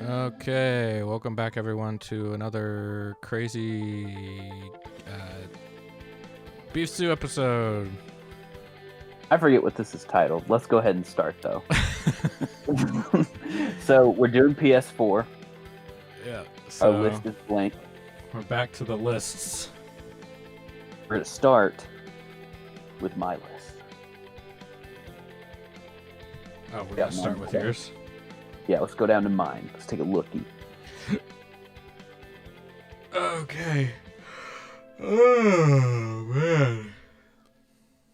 Okay, welcome back everyone to another crazy Beef Stew episode. I forget what this is titled. Let's go ahead and start, though. So, we're doing PS4. Yeah, Our so list is blank. we're back to the lists. We're going to start with my list. Oh, we're Yeah, gonna start mine. with yours. Yeah, let's go down to mine. Let's take a lookie. Okay. Oh man.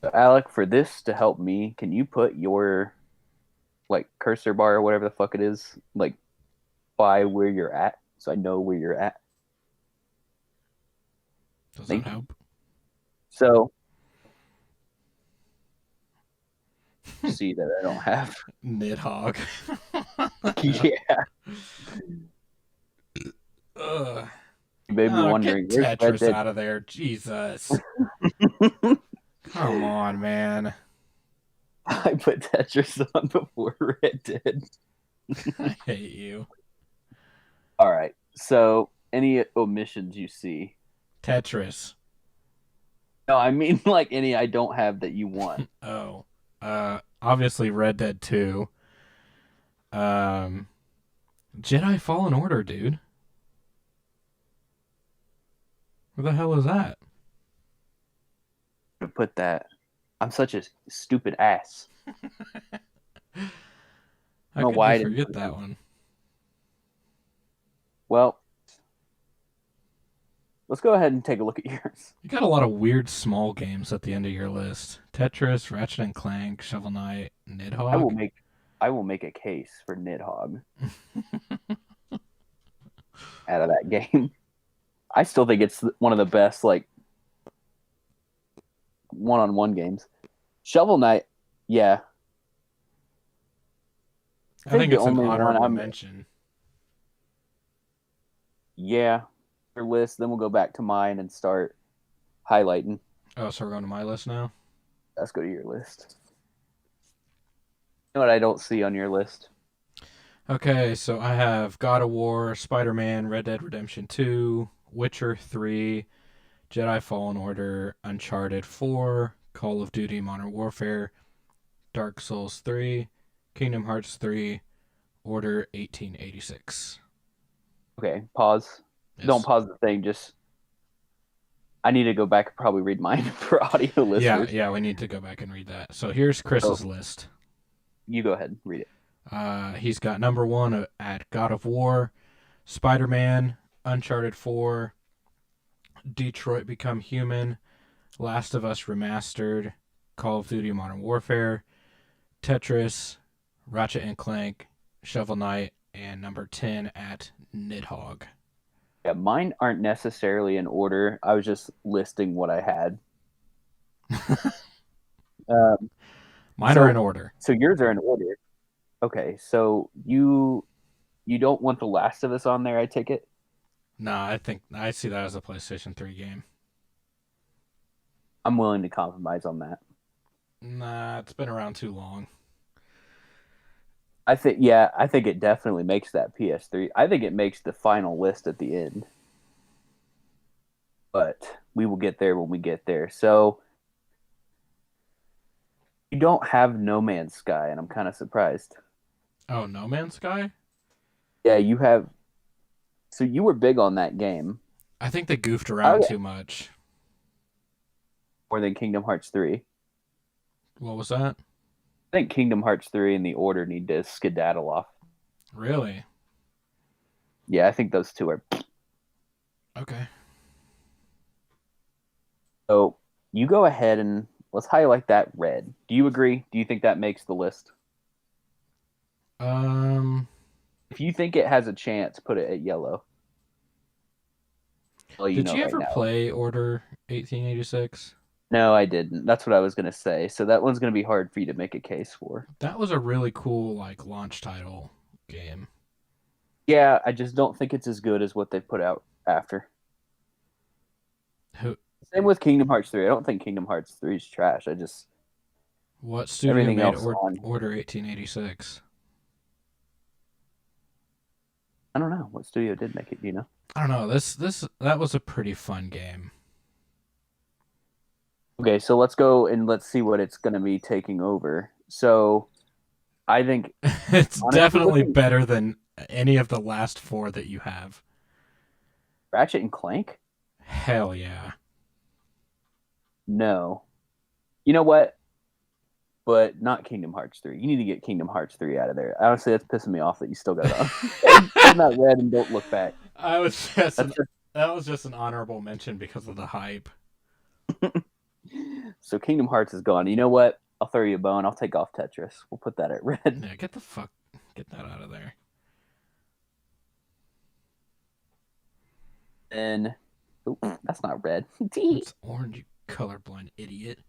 So, Alec, for this to help me, can you put your, cursor bar or whatever the fuck it is, by where you're at, so I know where you're at? Does Thank that you. help? So, see that I don't have. Nidhogg. Yeah. Ugh. You may be wondering, Get where's Red Tetris Dead? out of there. Jesus. Come on, man. I put Tetris on before Red Dead. I hate you. All right. So, any omissions you see? Tetris. No, I mean like any I don't have that you want. Oh. Obviously Red Dead 2. Um Jedi Fallen Order, dude. Where the hell is that? To put that, I'm such a stupid ass. How know could why you I didn't forget put that that. one? Well, let's go ahead and take a look at yours. You got a lot of weird small games at the end of your list. Tetris, Ratchet and Clank, Shovel Knight, I will Nidhogg. make I will make a case for Nidhogg out of that game. I still think it's one of the best one-on-one games. Shovel Knight, yeah. I think the it's an only one honorable I'm mention. yeah, your list, then we'll go back to mine and start highlighting. Oh, so we're going to my list now? Let's go to your list. You know what I don't see on your list? Okay, so I have God of War, Spider Man, Red Dead Redemption 2, Witcher 3, Jedi Fallen Order, Uncharted 4, Call of Duty Modern Warfare, Dark Souls 3, Kingdom Hearts 3, Order 1886. Okay, pause. Yes. Don't pause the thing. Just I need to go back and probably read mine for audio listeners. Yeah, we need to go back and read that. So here's Chris's list. You go ahead and read it. He's got number 1 at God of War, Spider Man, Uncharted 4, Detroit Become Human, Last of Us Remastered, Call of Duty Modern Warfare, Tetris, Ratchet and Clank, Shovel Knight, and number 10 at Nidhogg. Yeah, mine aren't necessarily in order. I was just listing what I had. Mine are in order. So yours are in order. Okay, so you don't want The Last of Us on there, I take it? Nah, I think I see that as a PlayStation 3 game. I'm willing to compromise on that. Nah, it's been around too long. I think it definitely makes that PS3. I think it makes the final list at the end. But we will get there when we get there. So you don't have No Man's Sky, and I'm kind of surprised. Oh, No Man's Sky? Yeah, you have. So you were big on that game. I think they goofed around too much. More than Kingdom Hearts 3. What was that? I think Kingdom Hearts 3 and The Order need to skedaddle off. Really? Yeah, I think those two are. Okay. So you go ahead and let's highlight that red. Do you agree? Do you think that makes the list? If you think it has a chance, put it at yellow. Did you ever play Order 1886? No, I didn't. That's what I was going to say. So that one's going to be hard for you to make a case for. That was a really cool launch title game. Yeah, I just don't think it's as good as what they put out after. Same with Kingdom Hearts 3. I don't think Kingdom Hearts 3 is trash. What studio made Order 1886? What studio did make it? Do you know? I don't know. That was a pretty fun game. Okay, so let's go and let's see what it's going to be taking over. So I think It's honestly, definitely better than any of the last four that you have. Ratchet and Clank. Hell yeah. No, you know what? But not Kingdom Hearts 3. You need to get Kingdom Hearts 3 out of there. Honestly, that's pissing me off that you still got it on. It's not red and don't look back. I was just That's just, that was just an honorable mention because of the hype. so Kingdom Hearts is gone. You know what? I'll throw you a bone. I'll take off Tetris. We'll put that at red. Yeah, get that out of there. And oop, that's not red. It's orange, you colorblind idiot.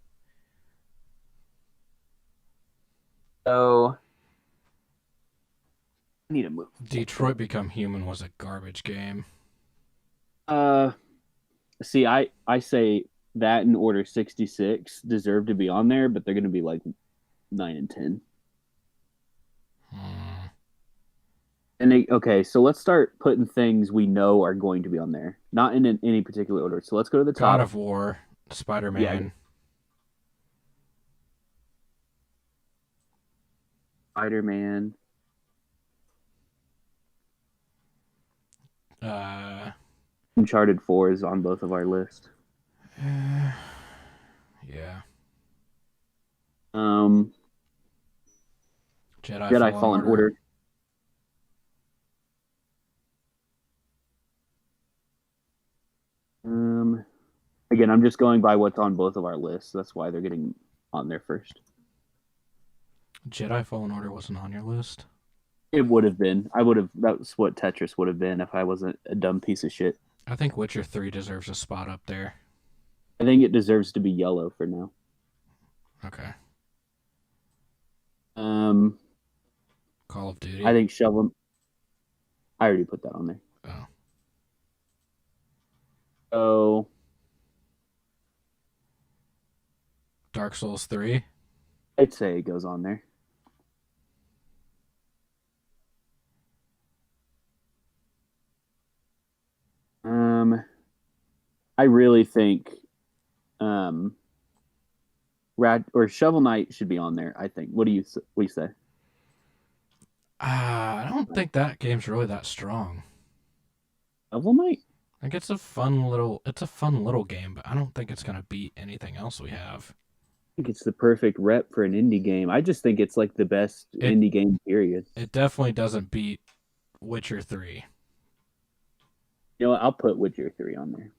So I need to move. Detroit Become Human was a garbage game. See, I say that and Order 66 deserve to be on there, but they're going to be like 9 and 10. Hmm. And okay, so let's start putting things we know are going to be on there, not in any particular order. So let's go to the top. God of War, Spider-Man. Spider-Man. Uncharted 4 is on both of our list. Yeah. Jedi Fallen Order. Again, I'm just going by what's on both of our lists. That's why they're getting on there first. Jedi Fallen Order wasn't on your list? It would have been. That's what Tetris would have been if I wasn't a dumb piece of shit. I think Witcher 3 deserves a spot up there. I think it deserves to be yellow for now. Okay. Call of Duty. I think Shovel. I already put that on there. Oh. So Dark Souls 3. I'd say it goes on there. I really think Shovel Knight should be on there. I think. What do you say? I don't think that game's really that strong. Shovel Knight? Like it's a fun little game, but I don't think it's gonna beat anything else we have. I think it's the perfect rep for an indie game. I just think it's like the best indie game, period. It definitely doesn't beat Witcher 3. You know what? I'll put Witcher 3 on there.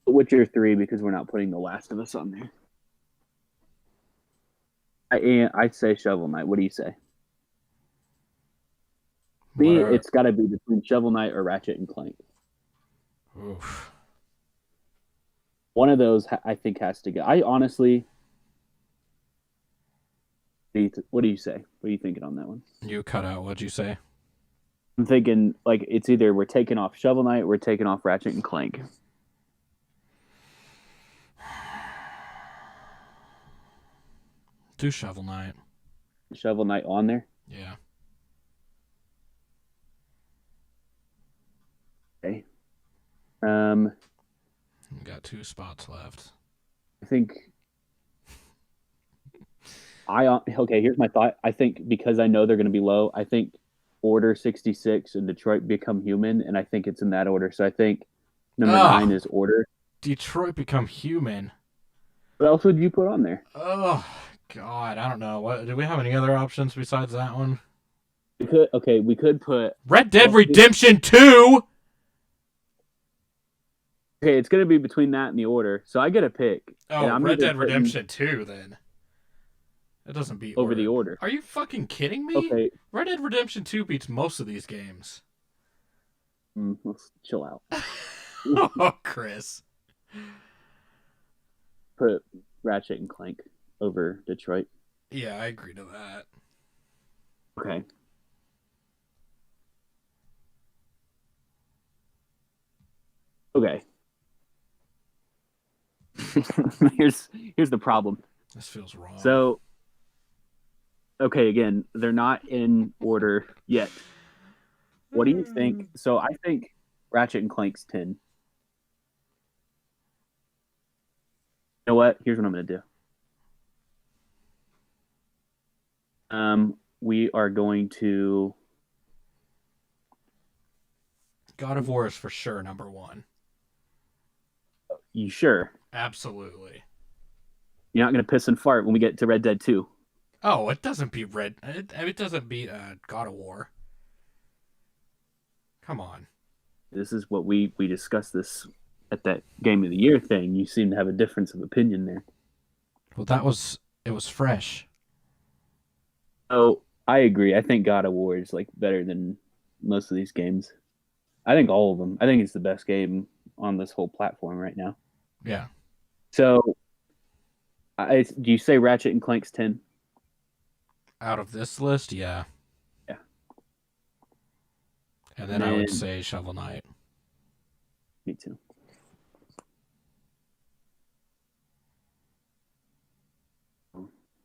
Witcher 3 because we're not putting The Last of Us on there. I'd say Shovel Knight. What do you say? Me, it's got to be between Shovel Knight or Ratchet and Clank. Oof. One of those, I think, has to go. I honestly, what do you say? What are you thinking on that one? You cut out. What'd you say? I'm thinking like it's either we're taking off Shovel Knight, or we're taking off Ratchet and Clank. Do Shovel Knight. Shovel Knight on there? Yeah. Okay. We got 2 spots left. I think okay, here's my thought. I think because I know they're going to be low, I think Order 66 and Detroit Become Human, and I think it's in that order. So I think number 9 is Order. Detroit Become Human. What else would you put on there? Oh God, I don't know. What do we have any other options besides that one? We could put Red Dead Redemption 2. Okay, it's going to be between that and the Order. So I get a pick. Oh, Red Dead Redemption 2 then. It doesn't beat over the Order. Are you fucking kidding me? Okay. Red Dead Redemption 2 beats most of these games. Let's chill out. Oh, Chris. Put Ratchet and Clank over Detroit. Yeah, I agree to that. Okay. Okay. here's the problem. This feels wrong. So, okay, again, they're not in order yet. What do you think? So I think Ratchet and Clank's 10. You know what? Here's what I'm going to do. We are going to. God of War is for sure number one. You sure? Absolutely. You're not going to piss and fart when we get to Red Dead 2. Oh, it doesn't beat It doesn't beat God of War. Come on. This is what we discussed this at that Game of the Year thing. You seem to have a difference of opinion there. Well, it was fresh. Oh, I agree. I think God of War is like better than most of these games. I think all of them. I think it's the best game on this whole platform right now. Yeah. So, do you say Ratchet and Clank's 10? Out of this list, yeah. Yeah. And then I would say Shovel Knight. Me too.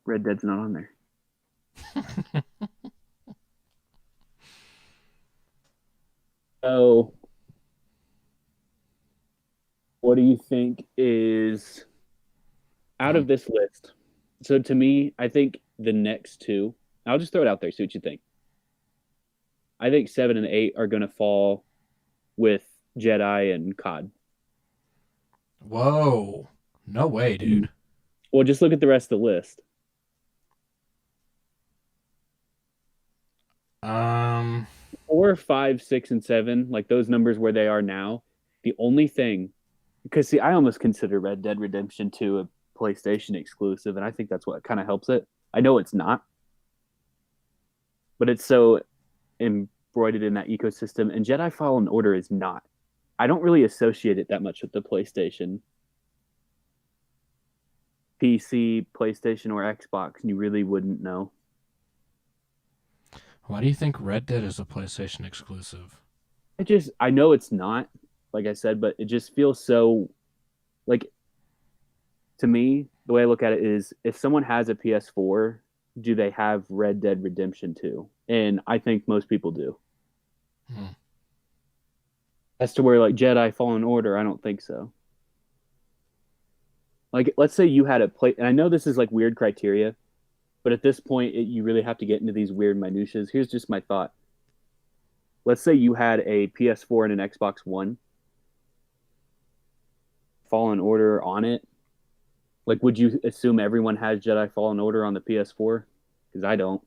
Red Dead's not on there. So, what do you think is out of this list? So, to me, I think the next two, I'll just throw it out there, see what you think. I think 7 and 8 are going to fall with Jedi and COD. Whoa. No way, dude. Well, just look at the rest of the list. 4, 5, 6, and 7, like those numbers where they are now. The only thing, because see, I almost consider Red Dead Redemption 2 a PlayStation exclusive, and I think that's what kind of helps it. I know it's not, but it's so embroidered in that ecosystem, and Jedi Fallen Order is not. I don't really associate it that much with the PlayStation, PC, PlayStation, or Xbox, and you really wouldn't know. Why do you think Red Dead is a PlayStation exclusive? I know it's not, like I said, but it just feels so, like, to me, the way I look at it is if someone has a PS4, do they have Red Dead Redemption 2? And I think most people do. As to where, like, Jedi Fallen Order, I don't think so. Like, let's say you had a play, and I know this is like weird criteria, but at this point, you really have to get into these weird minutiae. Here's just my thought. Let's say you had a PS4 and an Xbox One, Fallen Order on it. Like, would you assume everyone has Jedi Fallen Order on the PS4? Because I don't.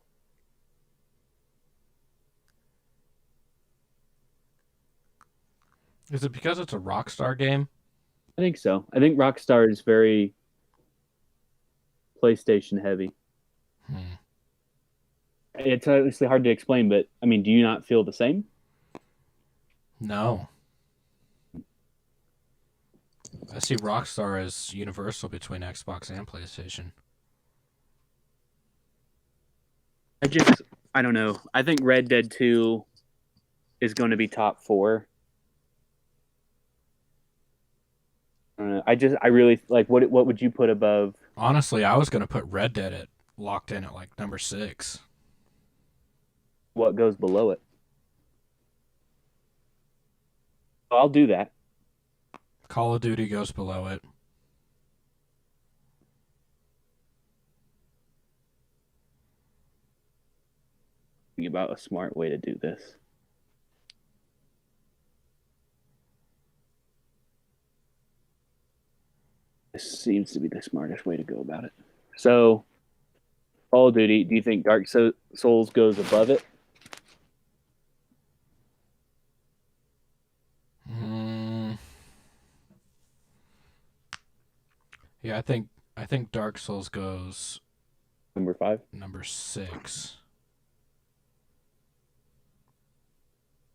Is it because it's a Rockstar game? I think so. I think Rockstar is very PlayStation heavy. It's honestly hard to explain, but I mean, do you not feel the same? No. I see Rockstar as universal between Xbox and PlayStation. I don't know. I think Red Dead 2 is going to be top 4. I really like what would you put above? Honestly, I was going to put Red Dead locked in at like number 6. What goes below it? I'll do that. Call of Duty goes below it. Think about a smart way to do this. This seems to be the smartest way to go about it. So, Call of Duty, do you think Dark Souls goes above it? Yeah, I think Dark Souls goes number 5. Number 6.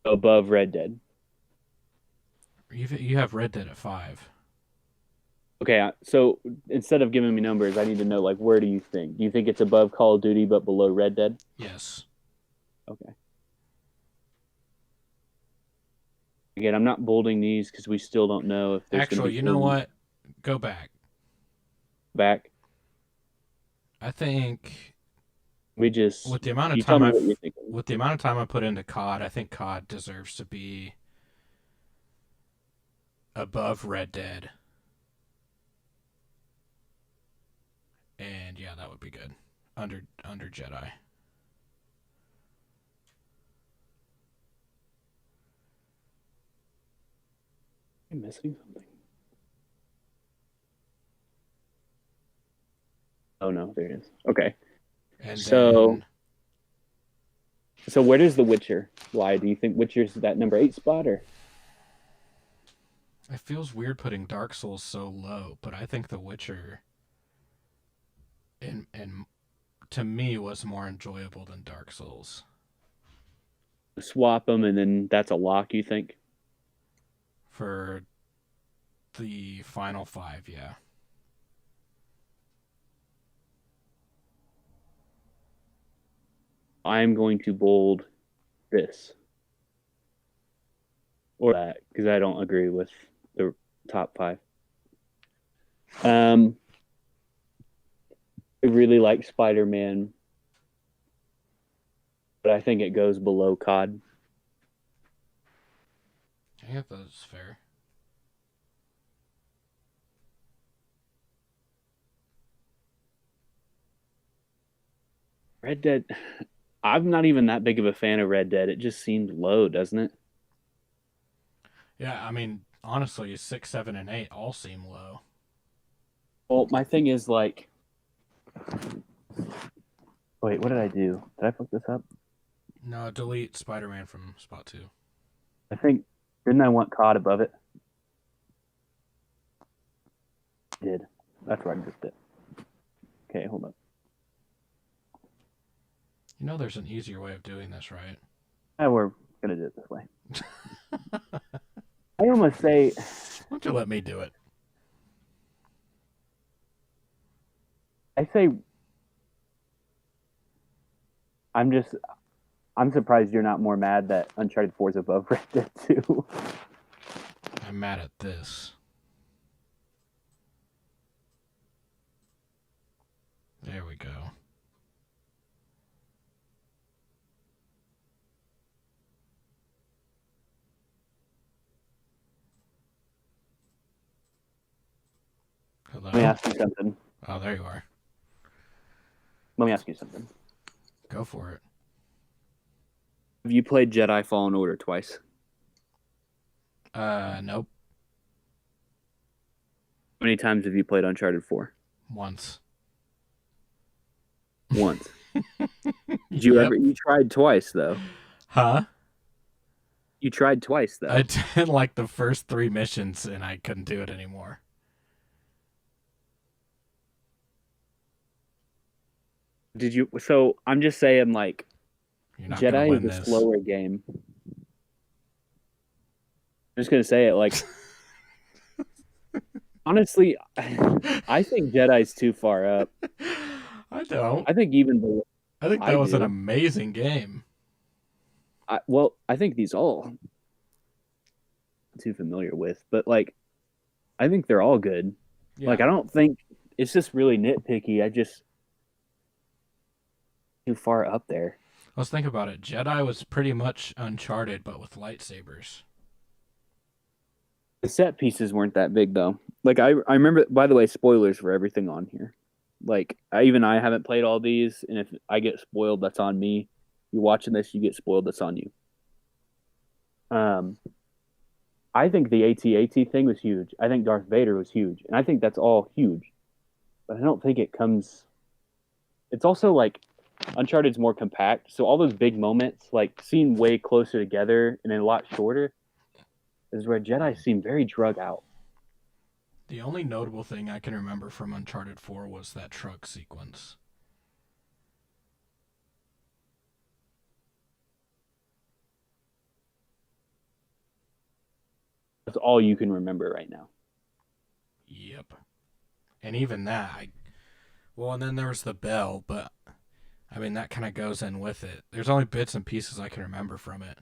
Above Red Dead. You have Red Dead at 5. Okay, so instead of giving me numbers, I need to know, like, where do you think? Do you think it's above Call of Duty but below Red Dead? Yes. Okay. Again, I'm not bolding these because we still don't know if there's Actually, you know what? Go back. Back. I think we just with the amount of time with the amount of time I put into COD, I think COD deserves to be above Red Dead. And yeah, that would be good. Under Jedi. I'm missing something. Oh no, there it is. Okay. And So- then So where does The Witcher lie? Do you think Witcher's that number 8 spot or? it feels weird putting Dark Souls so low, but I think The Witcher and to me was more enjoyable than Dark Souls. Swap them and then that's a lock, you think? For the final 5, yeah. I'm going to bold this or that because I don't agree with the top 5. I really like Spider-Man, but I think it goes below COD. I think that's fair. Red Dead, I'm not even that big of a fan of Red Dead. It just seemed low, doesn't it? Yeah, I mean, honestly, 6, 7, and 8 all seem low. Well, my thing is like, wait, what did I do? Did I fuck this up? No, delete Spider-Man from spot 2. I think, didn't I want COD above it? I did. That's where I missed it. Okay, hold up. You know there's an easier way of doing this, right? We're gonna do it this way. I almost say, Why don't you let me do it? I say, I'm surprised you're not more mad that Uncharted 4 is above Red Dead 2. I'm mad at this. There we go. Hello? Let me ask you something. Oh, there you are. Let me ask you something. Go for it. Have you played Jedi Fallen Order twice? Nope. How many times have you played Uncharted 4? Once. Once. Did you Yep. ever? You tried twice though. Huh? You tried twice though. I did like the first 3 missions and I couldn't do it anymore. Did you? So I'm just saying, like, You're not gonna Jedi win is a this. slower game. I'm just gonna say it. Like, honestly, I think Jedi's too far up. I don't. I think even below. I think that I was an do. amazing game. Well, I think these all I'm too familiar with, but like, I think they're all good. Yeah. Like, I don't think it's just really nitpicky. I just too far up there. Let's think about it. Jedi was pretty much Uncharted, but with lightsabers. The set pieces weren't that big though. Like I remember. By the way, spoilers for everything on here. Like I haven't played all these, and if I get spoiled, that's on me. You're watching this, you get spoiled, that's on you. I think the AT-AT thing was huge. I think Darth Vader was huge, and I think that's all huge. But I don't think it comes. It's also like Uncharted's more compact, so all those big moments, like seem way closer together and then a lot shorter, is where Jedi seem very drug out. The only notable thing I can remember from Uncharted 4 was that truck sequence. That's all you can remember right now. Yep. And even that, well, and then there was the bell, but I mean, that kind of goes in with it. There's only bits and pieces I can remember from it.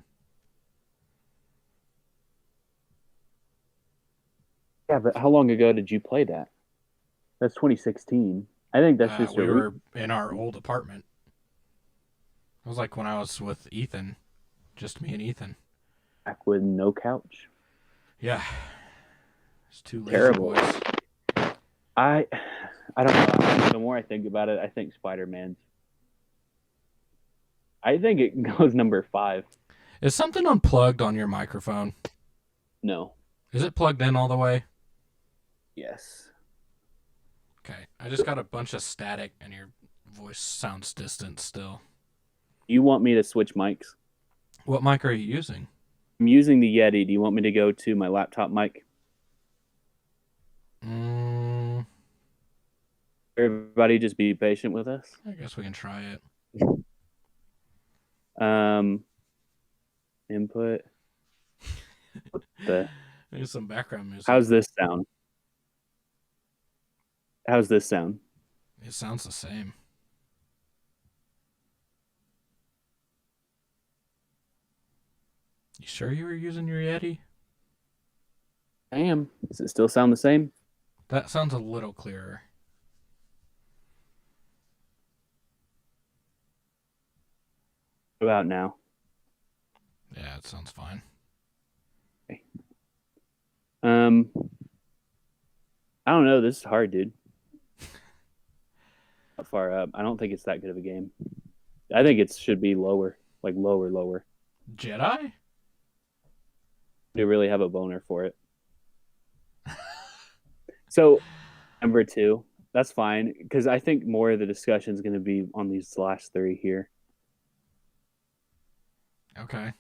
Yeah, but how long ago did you play that? That's 2016. I think that's just We were in our old apartment. It was like when I was with Ethan, just me and Ethan. Back with no couch. Yeah, it's two lazy Terrible. boys. I don't know. The more I think about it, I think Spider-Man's. I think it goes number 5. Is something unplugged on your microphone? No. Is it plugged in all the way? Yes. Okay, I just got a bunch of static, and your voice sounds distant still. You want me to switch mics? What mic are you using? I'm using the Yeti. Do you want me to go to my laptop mic? Everybody just be patient with us. I guess we can try it. Input. There's some background music. How's this sound? How's this sound? It sounds the same. You sure you were using your Yeti? I am. Does it still sound the same? That sounds a little clearer. What about now? Yeah, it sounds fine. I don't know. This is hard, dude. How far up? I don't think it's that good of a game. I think it should be lower, like lower. Jedi? Do really have a boner for it. So, number 2, that's fine because I think more of the discussion is going to be on these last 3 here. Okay.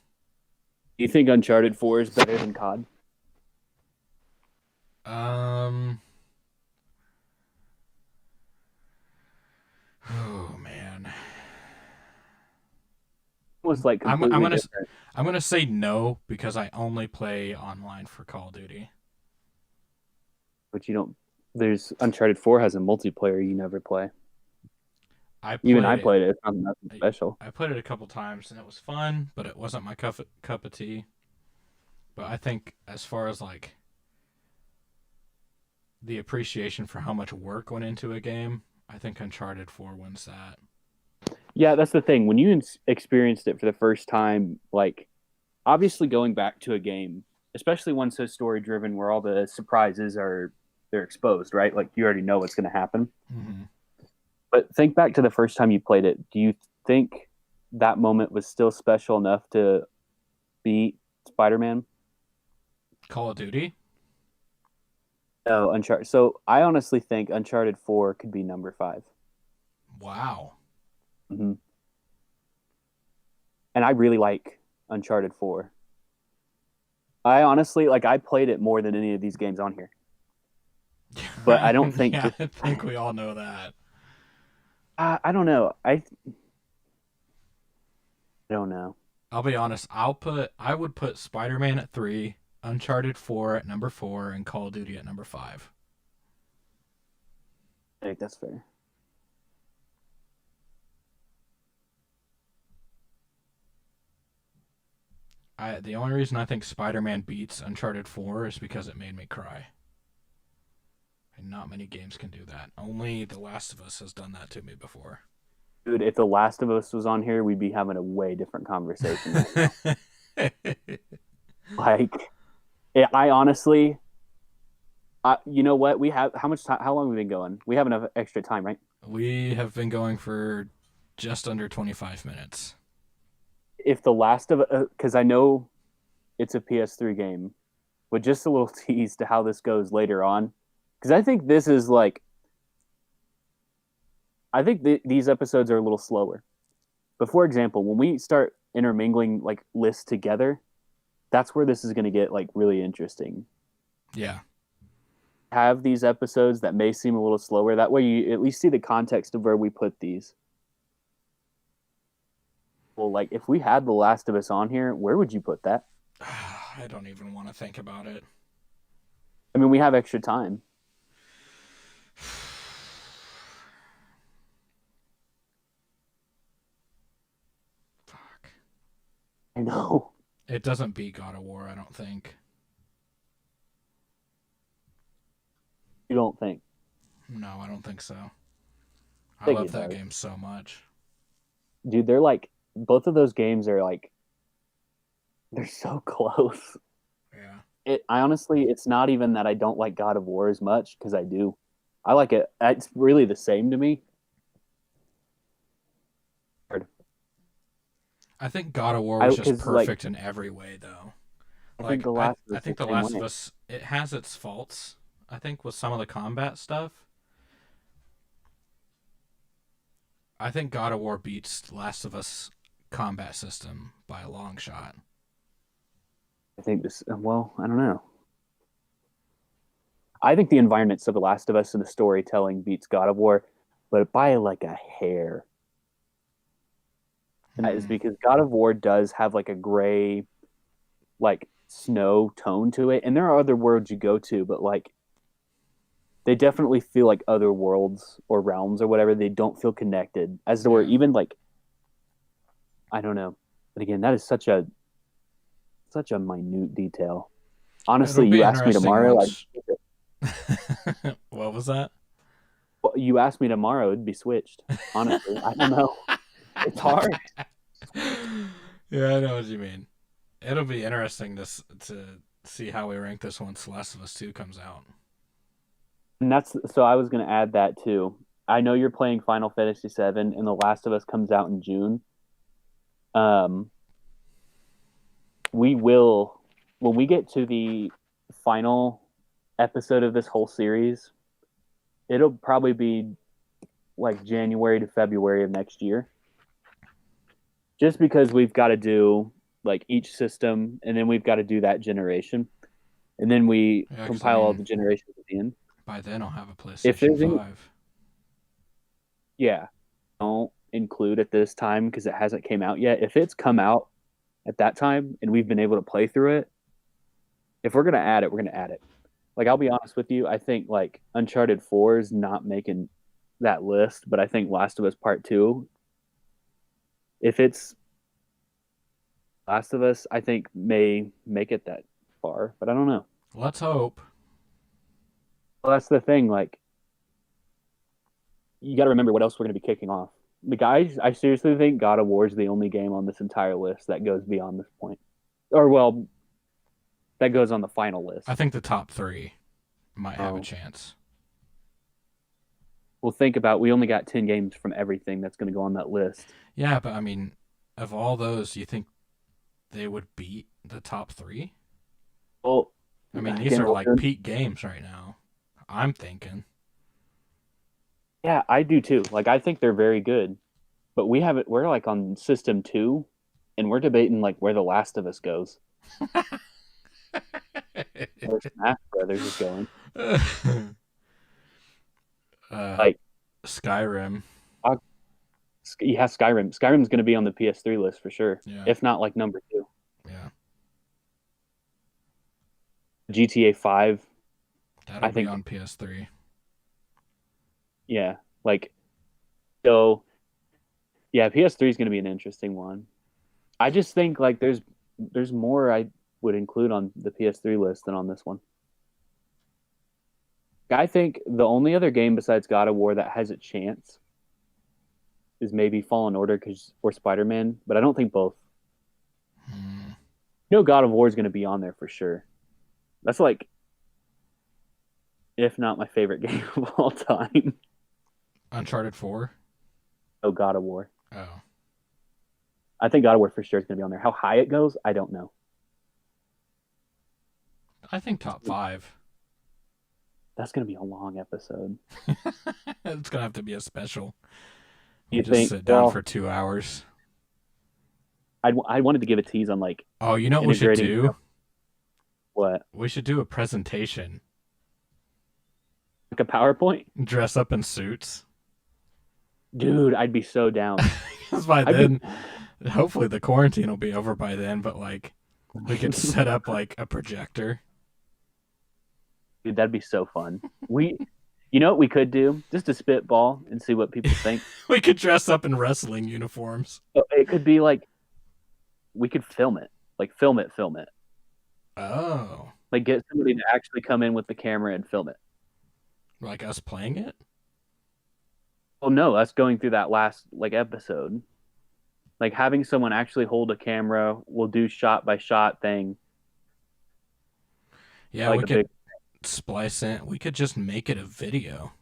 Do you think Uncharted 4 is better than COD? Oh man. Almost like I'm completely gonna different. I'm gonna say no because I only play online for Call of Duty. But you don't. There's Uncharted 4 has a multiplayer you never play. I played it. It's not nothing special. I played it a couple times and it was fun, but it wasn't my cup of tea. But I think as far as like the appreciation for how much work went into a game, I think Uncharted 4 wins that. Yeah, that's the thing. When you experienced it for the first time, like obviously going back to a game, especially one so story driven where all the surprises they're exposed, right? Like you already know what's going to happen. Mm-hmm. But think back to the first time you played it. Do you think that moment was still special enough to beat Spider-Man? Call of Duty? No, Uncharted. So I honestly think Uncharted 4 could be number 5. Wow. Mm-hmm. And I really like Uncharted 4. I honestly, like, I played it more than any of these games on here. But I don't think... I think we all know that. I don't know. I don't know. I'll be honest. I would put Spider-Man at 3, Uncharted 4 at number 4, and Call of Duty at number 5. I think that's fair. The only reason I think Spider-Man beats Uncharted 4 is because it made me cry. And not many games can do that. Only The Last of Us has done that to me before. Dude, if The Last of Us was on here, we'd be having a way different conversation right now. Like, I honestly, you know what? We have how much time? How long have we been going? We have enough extra time, right? We have been going for just under 25 minutes. If The Last of Us, because I know it's a PS3 game, but just a little tease to how this goes later on, because I think this is like, I think these episodes are a little slower. But for example, when we start intermingling like lists together, that's where this is going to get like really interesting. Yeah. Have these episodes that may seem a little slower. That way you at least see the context of where we put these. Well, like if we had The Last of Us on here, where would you put that? I don't even want to think about it. I mean, we have extra time. Fuck. I know. It doesn't beat God of War, I don't think. You don't think? No, I don't think so. I think love it that does. game so much. Dude, they're like both of those games are like they're so close. Yeah. I honestly, it's not even that I don't like God of War as much because I do. I like it. It's really the same to me. I think God of War was just 'Cause, like, perfect in every way, though. I think Like The Last of I Us think the The same Last of way. Us, it has its faults. I think with some of the combat stuff. I think God of War beats Last of Us combat system by a long shot. I think this. Well, I don't know. I think the environments of The Last of Us and the storytelling beats God of War, but by like a hair. And that is because God of War does have like a gray, like snow tone to it, and there are other worlds you go to, but like they definitely feel like other worlds or realms or whatever. They don't feel connected, as there were Yeah. even like I don't know. But again, that is such a minute detail. It'll Honestly, be you ask me interesting tomorrow, once. What was that? you ask me tomorrow, it'd be switched. Honestly, I don't know. It's hard. Yeah, I know what you mean. It'll be interesting to see how we rank this once Last of Us 2 comes out. And that's so I was going to add that too. I know you're playing Final Fantasy VII, and The Last of Us comes out in June. Um, we will when we get to the final episode of this whole series, it'll probably be like January to February of next year. Just because we've got to do like each system, and then we've got to do that generation, and then we Yeah, 'cause, compile all the generations at the end. by then I'll have a If PlayStation there's any, 5. yeah, don't include at this time because it hasn't came out yet. If it's come out at that time and we've been able to play through it, if we're gonna add it, we're gonna add it. Like I'll be honest with you, I think like Uncharted 4 is not making that list, but I think Last of Us Part 2, if it's Last of Us, I think may make it that far, but I don't know. Let's hope. Well, that's the thing. Like, you got to remember what else we're going to be kicking off. The guys, I seriously think God of War is the only game on this entire list that goes beyond this point, or well, that goes on the final list. I think the top 3 might have a Oh. chance. Well, think about we only got 10 games from everything that's going to go on that list. Yeah, but I mean, of all those, do you think they would beat the top 3? Well, I mean, these again, are like peak games right now. I'm thinking. yeah, I do too. Like, I think they're very good, but we have it. We're like on System 2, and we're debating like where The Last of Us goes. Where Smash Brothers is going. Like Skyrim. Yeah, Skyrim. Skyrim's going to be on the PS3 list for sure. Yeah. If not like number 2. Yeah. GTA 5. That'll I be think on PS3. yeah, like so. Yeah, PS3 is going to be an interesting one. I just think like there's more I would include on the PS3 list than on this one. I think the only other game besides God of War that has a chance is maybe Fallen Order or Spider-Man, but I don't think both. God of War is going to be on there for sure. That's like, if not my favorite game of all time. Uncharted 4? Oh, God of War. Oh. I think God of War for sure is going to be on there. How high it goes, I don't know. I think top 5. That's going to be a long episode. It's going to have to be a special. You just think, sit down for 2 hours. I wanted to give a tease on like. Oh, you know what we should do? What? We should do a presentation. Like a PowerPoint? Dress up in suits. Dude, I'd be so down. Because by then, hopefully the quarantine will be over by then, but like, we could set up like a projector. Dude, that'd be so fun. You know what we could do? Just a spitball and see what people think. We could dress up in wrestling uniforms. It could be like, we could film it. Like, film it. Oh. Like, get somebody to actually come in with the camera and film it. Like us playing it? Well, no, us going through that last, like, episode. Like having someone actually hold a camera, will do shot by shot thing. Yeah, Like we a could big. splice it. We could just make it a video.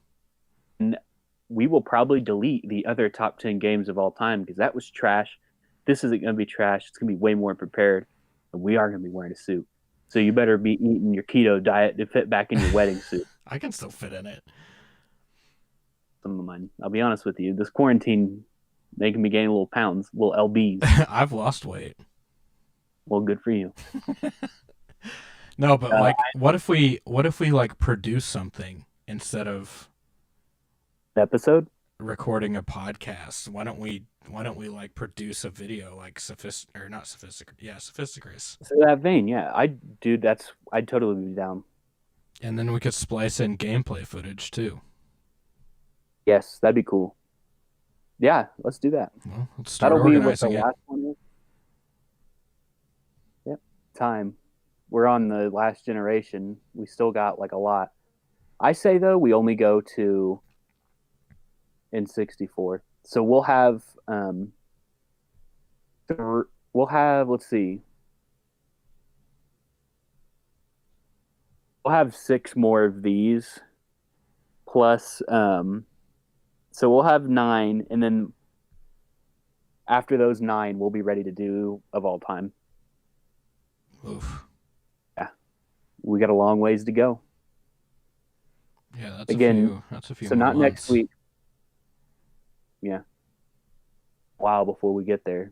We will probably delete the other top 10 games of all time because that was trash. This isn't going to be trash. It's going to be way more prepared. And we are going to be wearing a suit. So you better be eating your keto diet to fit back in your wedding suit. I can still fit in it. Some of mine. I'll be honest with you. This quarantine making me gain a little pounds, little lbs. I've lost weight. Well, good for you. No, but like, what if we like produce something instead of Episode. recording a podcast? Why don't we like produce a video like Sophisticus? So that vein, yeah, I'd totally be down. And then we could splice in gameplay footage too. Yes, that'd be cool. Yeah, let's do that. Well, let's start That'll be what the organizing it. last one is. Yep, time. We're on the last generation. We still got like a lot. I say though, we only go to N64. So we'll have let's see. We'll have 6 more of these plus so we'll have 9, and then after those 9 we'll be ready to do of all time. Oof. We got a long ways to go. Yeah, that's Again, a few so more not next months. week. Yeah. A while before we get there.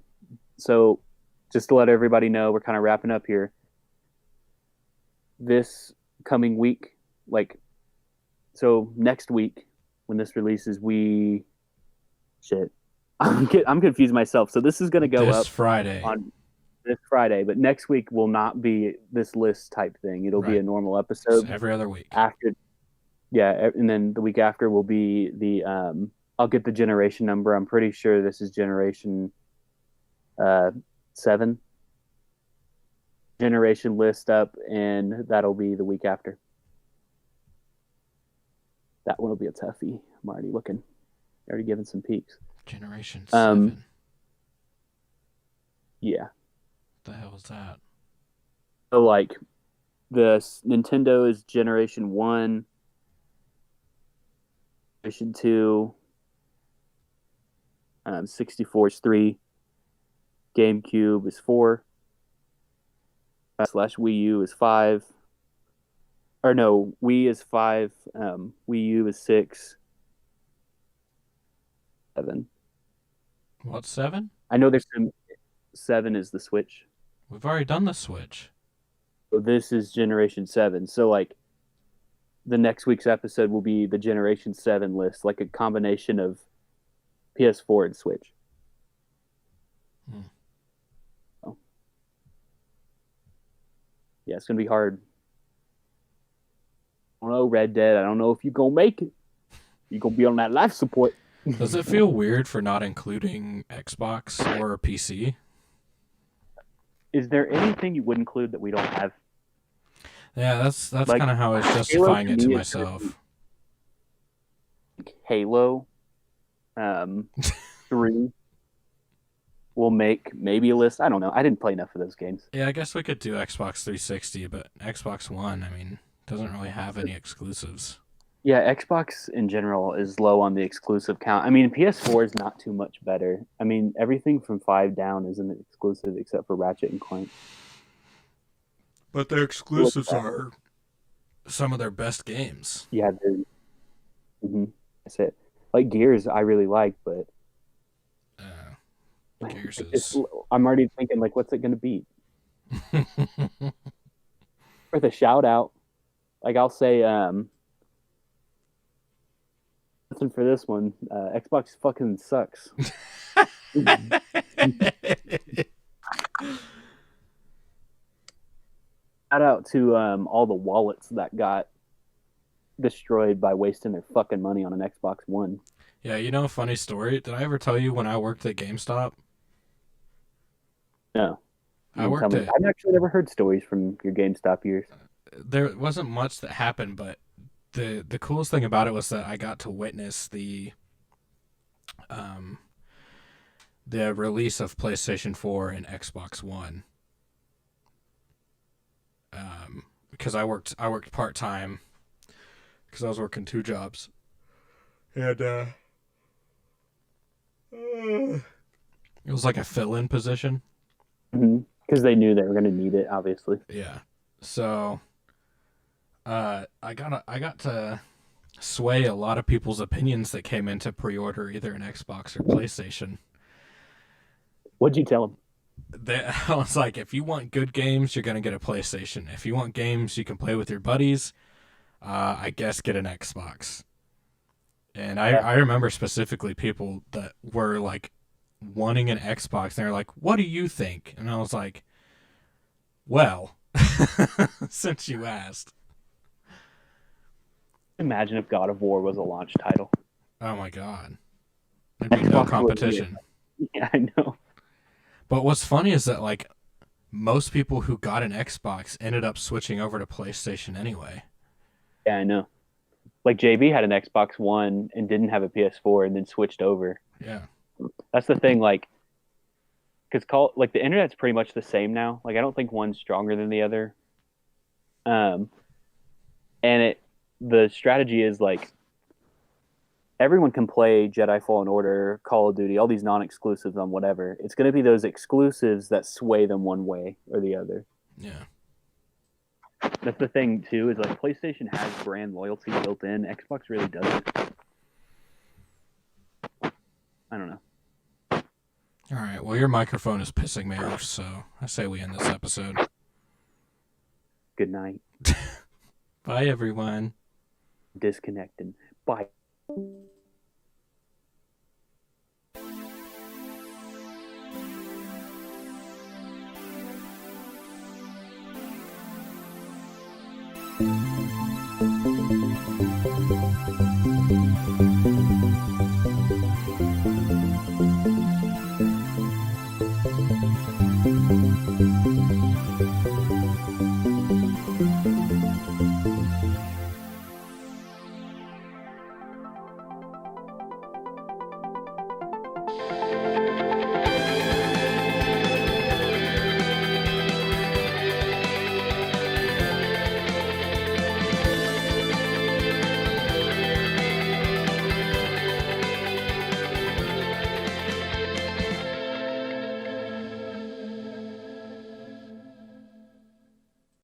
So just to let everybody know, we're kind of wrapping up here. This coming week, so next week when this releases, I'm confused myself. So this is going to go This up Friday. on this Friday, but next week will not be this list type thing. It'll be Right. a normal It's episode every other week. after. Yeah, and then the week after will be the I'll get the generation number. I'm pretty sure this is generation 7 generation list up, and that'll be the week after. That one will be a toughie. I'm already looking. Already giving some peeks. Generation 7. Yeah. What the hell is that? So like the Nintendo is generation 1, generation 2, 64 is 3, GameCube is 4, / Wii U is 5. Or no, Wii is 5, Wii U is 6, 7. What, 7? I know there's some 7 is the Switch. We've already done the Switch. So this is generation 7. So like the next week's episode will be the generation 7 list, like a combination of PS4 and Switch. Oh. Yeah, it's gonna be hard. I don't know, Red Dead. I don't know if you're gonna make it. You're gonna be on that life support. Does it feel weird for not including Xbox or PC? Is there anything you would include that we don't have? Yeah, that's Like, kind of how I was Halo justifying to it to me is myself. Halo 3 will make maybe a list. I don't know. I didn't play enough of those games. Yeah, I guess we could do Xbox 360, but Xbox One, I mean, doesn't really have any exclusives. Yeah, Xbox in general is low on the exclusive count. I mean, PS4 is not too much better. I mean, everything from 5 down isn't exclusive except for Ratchet and Clank. But their exclusives are some of their best games. Yeah, that's it. Like Gears, I really like, but Gears it's, I'm already thinking, like, what's it going to beat? With a shout out, like I'll say, nothing for this one. Xbox fucking sucks. Shout out to all the wallets that got destroyed by wasting their fucking money on an Xbox One. Yeah, you know a funny story? Did I ever tell you when I worked at GameStop? No. I worked at... I've actually never heard stories from your GameStop years. There wasn't much that happened, but the coolest thing about it was that I got to witness the release of PlayStation 4 and Xbox One. Because I worked part-time because I was working 2 jobs. And it was like a fill-in position. Because they knew they were going to need it, obviously. Yeah. So I got to sway a lot of people's opinions that came in to pre-order either an Xbox or PlayStation. What'd you tell them? I was like, if you want good games, you're going to get a PlayStation. If you want games you can play with your buddies, I guess get an Xbox. And I remember specifically people that were like wanting an Xbox, and they're like, what do you think? And I was like, well, since you asked. Imagine if God of War was a launch title. Oh my God. There'd be no competition. Yeah, I know. But what's funny is that like most people who got an Xbox ended up switching over to PlayStation anyway. Yeah, I know. Like JB had an Xbox One and didn't have a PS4 and then switched over. Yeah. That's the thing, like, because the internet's pretty much the same now. Like, I don't think one's stronger than the other. And the strategy is like everyone can play Jedi Fallen Order, Call of Duty, all these non-exclusives on whatever. It's going to be those exclusives that sway them one way or the other. Yeah. That's the thing too, is like PlayStation has brand loyalty built in. Xbox really doesn't. I don't know. All right. Well, your microphone is pissing me off, so I say we end this episode. Good night. Bye, everyone. Disconnected. Bye.